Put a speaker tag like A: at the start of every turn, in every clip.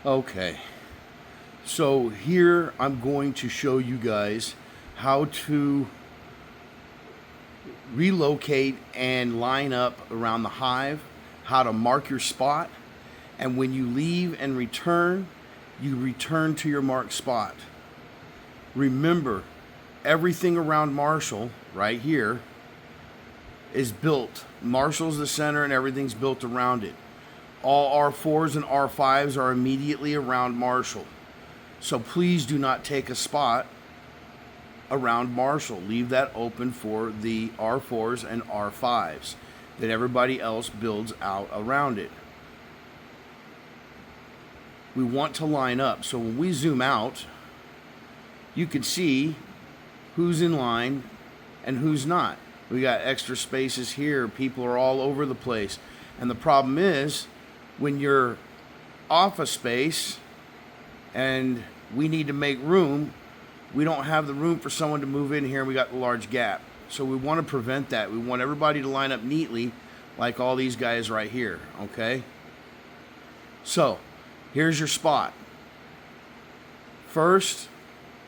A: Okay, so here I'm going to show you guys how to relocate and line up around the hive, how to mark your spot, and when you leave and return, you return to your marked spot. Remember, everything around Marshall, right here, is built. Marshall's the center and everything's built around it. All R4s and R5s are immediately around Marshall. So please do not take a spot around Marshall. Leave that open for the R4s and R5s that everybody else builds out around it. We want to line up. So when we zoom out, you can see who's in line and who's not. We got extra spaces here. People are all over the place. And the problem is when you're off a space and we need to make room, we don't have the room for someone to move in here and we got the large gap. So we want to prevent that. We want everybody to line up neatly like all these guys right here, okay? So here's your spot. First,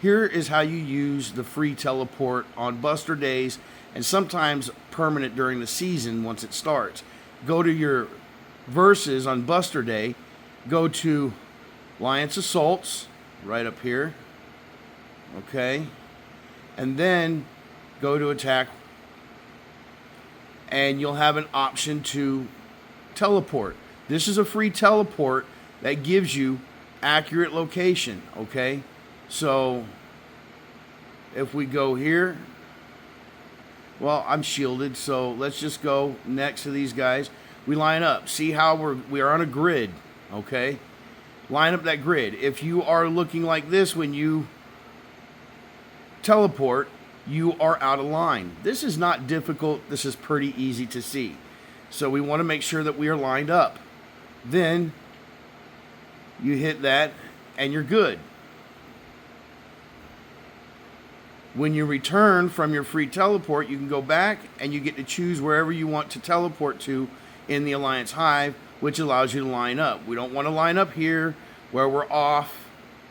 A: here is how you use the free teleport on Buster days and sometimes permanent during the season once it starts. Go to your verses on Buster Day, go to Alliance Assaults, right up here, okay? And then go to attack, and you'll have an option to teleport. This is a free teleport that gives you accurate location, okay? So if we go here, well, I'm shielded, so let's just go next to these guys. We line up. See how we are on a grid, okay? Line up that grid. If you are looking like this when you teleport, you are out of line. This is not difficult. This is pretty easy to see. So we want to make sure that we are lined up. Then you hit that and you're good. When you return from your free teleport, you can go back and you get to choose wherever you want to teleport to in the Alliance Hive, which allows you to line up. We don't want to line up here where we're off.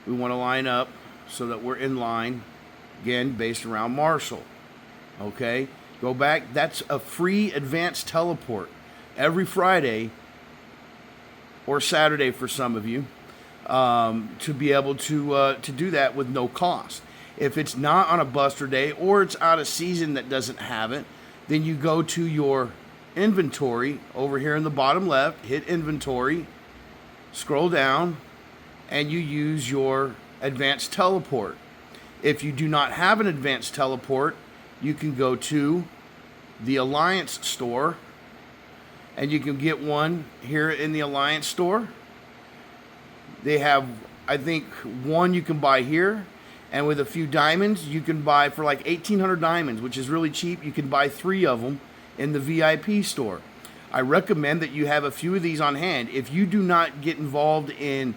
A: We want to line up so that we're in line, again, based around Marshall. Okay? Go back. That's a free advanced teleport every Friday or Saturday for some of you to be able to do that with no cost. If it's not on a Buster Day or it's out of season that doesn't have it, then you go to your inventory over here in the bottom left, hit inventory, scroll down, and you use your advanced teleport. If you do not have an advanced teleport, you can go to the Alliance store and you can get one here in the Alliance store. They have, I think, one you can buy here. And with a few diamonds, you can buy for like 1,800 diamonds, which is really cheap. You can buy 3 of them in the VIP store. I recommend that you have a few of these on hand. If you do not get involved in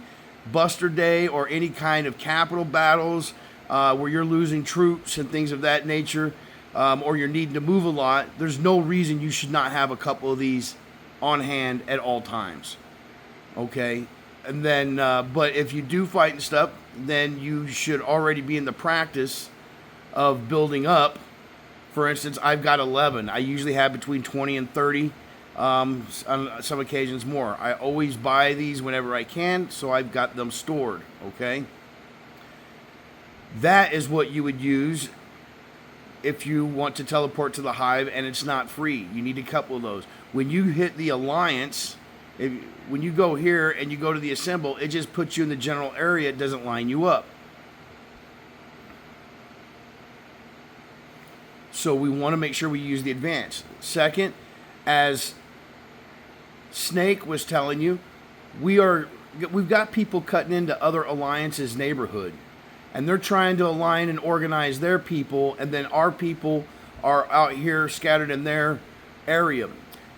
A: Buster Day or any kind of capital battles where you're losing troops and things of that nature, or you're needing to move a lot, there's no reason you should not have a couple of these on hand at all times. Okay? And then, but if you do fight and stuff, then you should already be in the practice of building up. For instance, I've got 11. I usually have between 20 and 30, on some occasions more. I always buy these whenever I can, so I've got them stored, okay? That is what you would use if you want to teleport to the hive and it's not free. You need a couple of those. When you hit the Alliance, when you go here and you go to the assemble, it just puts you in the general area. It doesn't line you up. So we want to make sure we use the advance. Second, as Snake was telling you, we've got people cutting into other alliances' neighborhood, and they're trying to align and organize their people, and then our people are out here scattered in their area.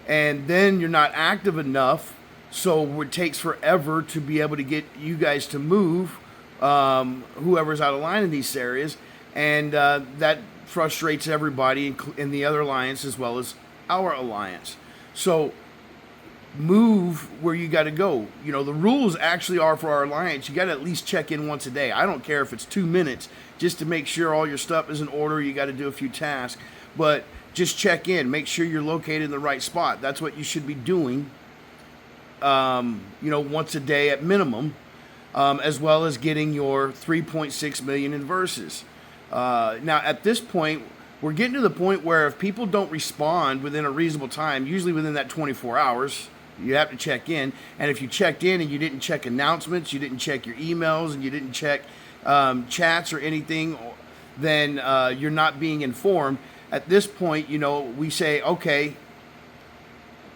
A: And then you're not active enough, so it takes forever to be able to get you guys to move, whoever's out of line in these areas, and that frustrates everybody in the other alliance as well as our alliance. So move where you got to go. You know, the rules actually are for our alliance. You got to at least check in once a day. I don't care if it's 2 minutes, just to make sure all your stuff is in order. You got to do a few tasks, but just check in. Make sure you're located in the right spot. That's what you should be doing. You know, once a day at minimum, as well as getting your 3.6 million in verses. Now, at this point, we're getting to the point where if people don't respond within a reasonable time, usually within that 24 hours, you have to check in. And if you checked in and you didn't check announcements, you didn't check your emails, and you didn't check chats or anything, then you're not being informed. At this point, you know, we say, okay,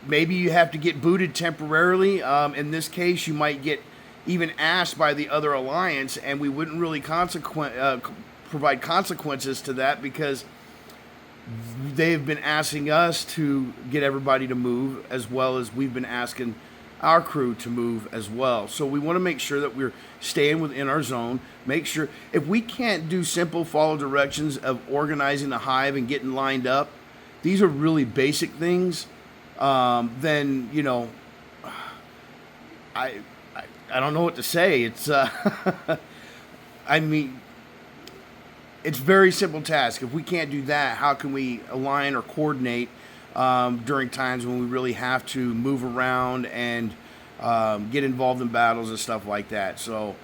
A: maybe you have to get booted temporarily. In this case, you might get even asked by the other alliance, and we wouldn't really provide consequences to that, because they've been asking us to get everybody to move, as well as we've been asking our crew to move as well. So we want to make sure that we're staying within our zone. Make sure, if we can't do simple follow directions of organizing the hive and getting lined up, these are really basic things, then, you know, I don't know what to say. It's I mean, it's very simple task. If we can't do that, how can we align or coordinate during times when we really have to move around and get involved in battles and stuff like that? So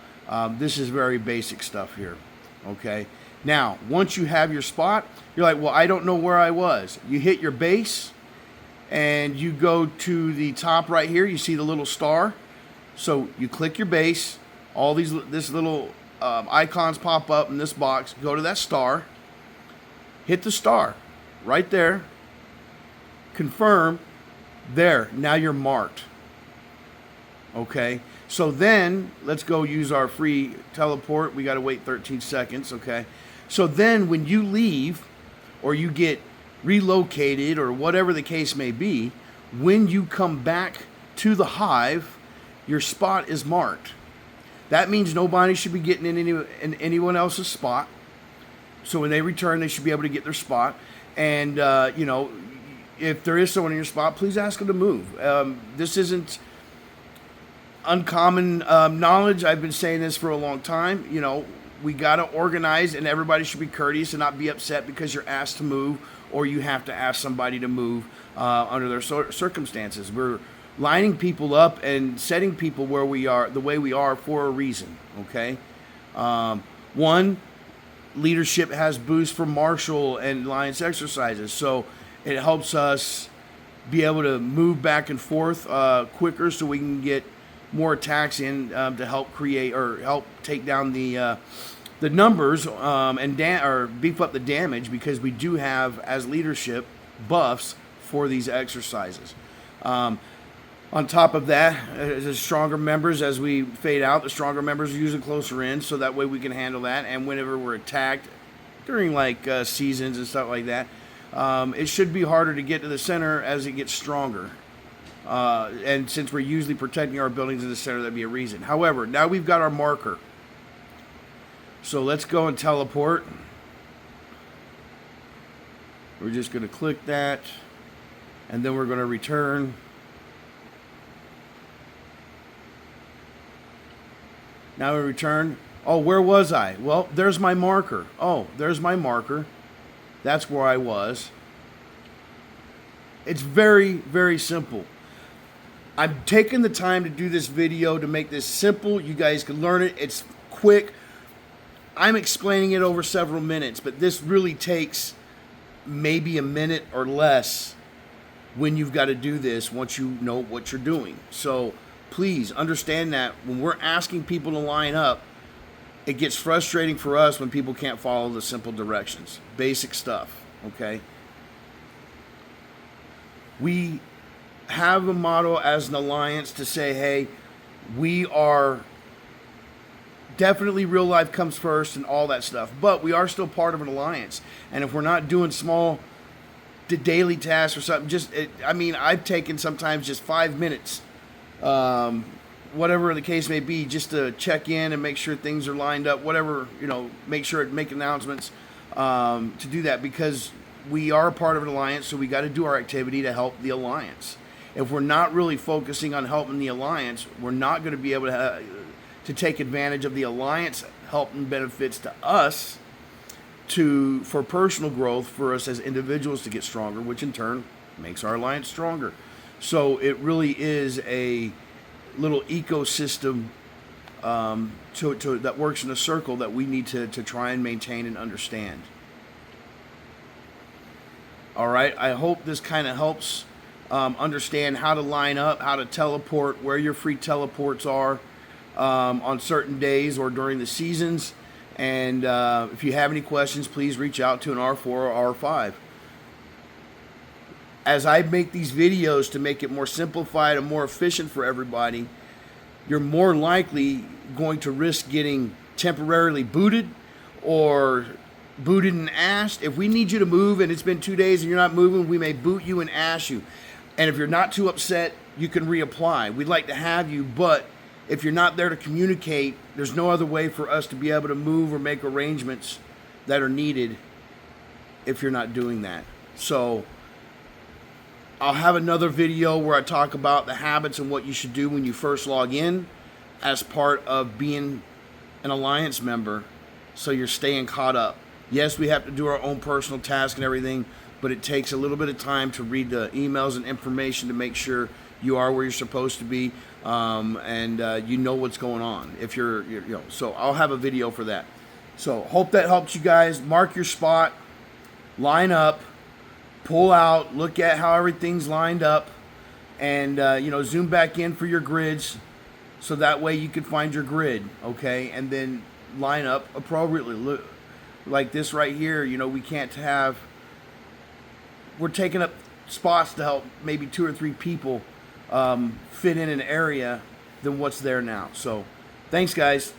A: this is very basic stuff here. Okay. Now, once you have your spot, you're like, well, I don't know where I was. You hit your base and you go to the top right here. You see the little star. So you click your base. All this little icons pop up in this box. Go to that star. Hit the star right there. Confirm. There. Now you're marked. Okay. So then let's go use our free teleport. We got to wait 13 seconds. Okay. So then when you leave or you get relocated or whatever the case may be, when you come back to the hive, your spot is marked. That means nobody should be getting in anyone else's spot. So when they return, they should be able to get their spot. And, you know, if there is someone in your spot, please ask them to move. This isn't uncommon knowledge. I've been saying this for a long time. You know, we got to organize, and everybody should be courteous and not be upset because you're asked to move or you have to ask somebody to move under their circumstances. We're lining people up and setting people where we are, the way we are, for a reason, okay? One, leadership has boosts for martial and alliance exercises, so it helps us be able to move back and forth quicker so we can get more attacks in to help create or help take down the numbers or beef up the damage, because we do have, as leadership, buffs for these exercises. On top of that, the stronger members, as we fade out, the stronger members are usually closer in, so that way we can handle that. And whenever we're attacked during like seasons and stuff like that, it should be harder to get to the center as it gets stronger. And since we're usually protecting our buildings in the center, that'd be a reason. However, now we've got our marker. So let's go and teleport. We're just going to click that, and then we're going to return. Now we return. Oh, where was I? Well, there's my marker. Oh, there's my marker. That's where I was. It's very, very simple. I'm taking the time to do this video to make this simple. You guys can learn it. It's quick. I'm explaining it over several minutes, but this really takes maybe a minute or less when you've got to do this once you know what you're doing. So please understand that when we're asking people to line up, it gets frustrating for us when people can't follow the simple directions. Basic stuff, okay? We have a motto as an alliance to say, hey, we are definitely real life comes first and all that stuff, but we are still part of an alliance. And if we're not doing small daily tasks or something, I've taken sometimes just 5 minutes, whatever the case may be, just to check in and make sure things are lined up, whatever, make sure to make announcements, to do that, because we are a part of an alliance, so we got to do our activity to help the alliance. if we're not really focusing on helping the alliance, we're not going to be able to take advantage of the alliance help and benefits to us for personal growth, for us as individuals to get stronger, which in turn makes our alliance stronger. So it really is a little ecosystem that works in a circle that we need to try and maintain and understand. All right, I hope this kind of helps understand how to line up, how to teleport, where your free teleports are on certain days or during the seasons. And if you have any questions, please reach out to an R4 or R5. As I make these videos to make it more simplified and more efficient for everybody, you're more likely going to risk getting temporarily booted or booted and ashed. If we need you to move and it's been 2 days and you're not moving, we may boot you and ash you. And if you're not too upset, you can reapply. We'd like to have you, but if you're not there to communicate, there's no other way for us to be able to move or make arrangements that are needed if you're not doing that. So I'll have another video where I talk about the habits and what you should do when you first log in as part of being an alliance member, so you're staying caught up. Yes, we have to do our own personal task and everything, but it takes a little bit of time to read the emails and information to make sure you are where you're supposed to be, and you know what's going on. If you're so I'll have a video for that. So hope that helps you guys. Mark your spot, line up, pull out, look at how everything's lined up, and zoom back in for your grids, so that way you can find your grid, okay, and then line up appropriately. Look, like this right here, we can't have. We're taking up spots to help maybe 2 or 3 people fit in an area than what's there now. So, thanks, guys.